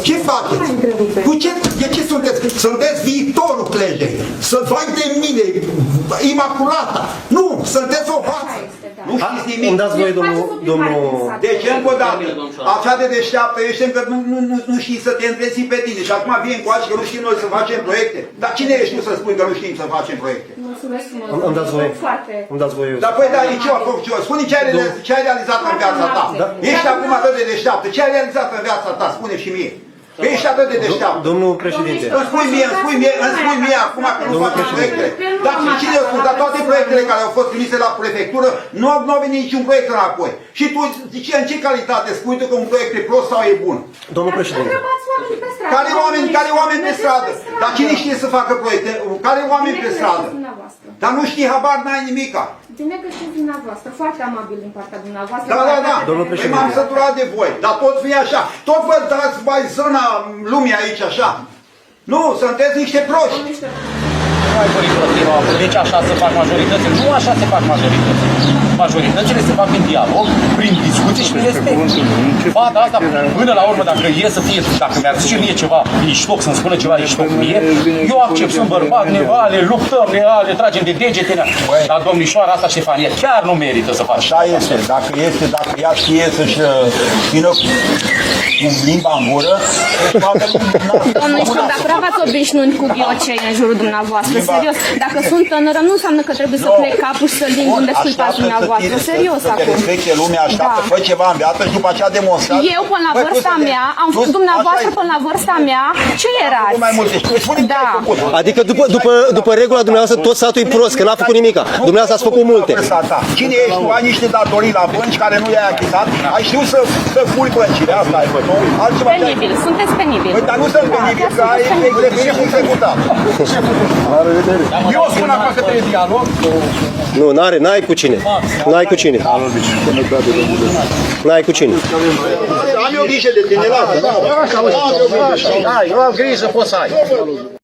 Ce faceți? De ce sunteți? Sunteți viitorul Clejei. Să vai de mine, imaculata. Nu, sunteți o față. Nu știți nimic. Îmi dați voie, domnul... Deci, încă o dată, așa de deșteaptă ești încât nu știi să te întreții pe tine. Și acum vii încoace că nu știm noi să facem proiecte. Dar cine ești tu să spui că nu știm să facem proiecte? Îmi dați voie. Îmi dați voie. Dar păi, dar ce a făcut ce? Spune ce ai realizat în viața ta. Ești acum atât de deșteaptă. Ce ai realizat în viața ta? Spune și mie. Ești atât de deșteaptă. Domnul președinte. Îmi spui mie acum că nu facem proiectele. Dar cine a spus? Dar toate proiectele care au fost trimise la prefectură, nu au venit niciun proiect înapoi. Și tu, în ce calitate spui tu că un proiect e prost sau e bun? Domnul președinte. Care oameni pe stradă? Dar cine știe să facă proiecte? Care oameni pe stradă? Dar nu știi, habar n-ai nimica. Bine că știți dumneavoastră, foarte amabil din partea dumneavoastră. Da. Domnul președinte. M-am săturat de voi, dar tot fie așa. Tot vă dați mai zona lumii aici așa. Nu, sunteți niște proști. Nu ai vorbit prostima, deci așa se fac majoritățile. Nu așa se fac majoritățile. Majoritățile se fac prin dialog, prin discuții și prin respect. Fata asta, până la urmă, dacă e să fie, dacă mi-ar zice mie ceva iștoc, să-mi spună ceva iștoc mie, eu accept, sunt bărbat, ne vale, luptăm, ne tragem de degete. Dar domnișoara asta, Ștefania, chiar nu merită să faci. Așa este, dacă ea știe să-și țină cu limba în gură, Domnul Iștoc, dacă prea v-ați obișnuit cu ghiocei în jurul dumneavoastră, serios, dacă sunt tânără, nu înseamnă că trebuie să plec capul și să ling unde sculpați dumneavoastră, serios acum. Să te respecte lumea, așteaptă, fă ceva în viață și după aceea demonstrează. Eu până la vârsta mea, am făcut dumneavoastră până la vârsta mea, ce erați? Mai multe, spune ce ai făcut. Adică după regula dumneavoastră tot satul e prost, că n-a făcut nimica. Dumneavoastră ați făcut multe. Cine ești tu? Ai niște datorii la bănci care nu i-ai achitat, ai știut să furi băncile, asta ai făcut. Penibil, sunteți penibil. Păi, dar nu sunt penibil, că ai executat. Eu spun acum că trebuie dialog. Nu, n-ai cu cine. N-ai cu cine. N-ai cu cine. Am eu grijă de tine, lasă. Eu am grijă, poți să ai.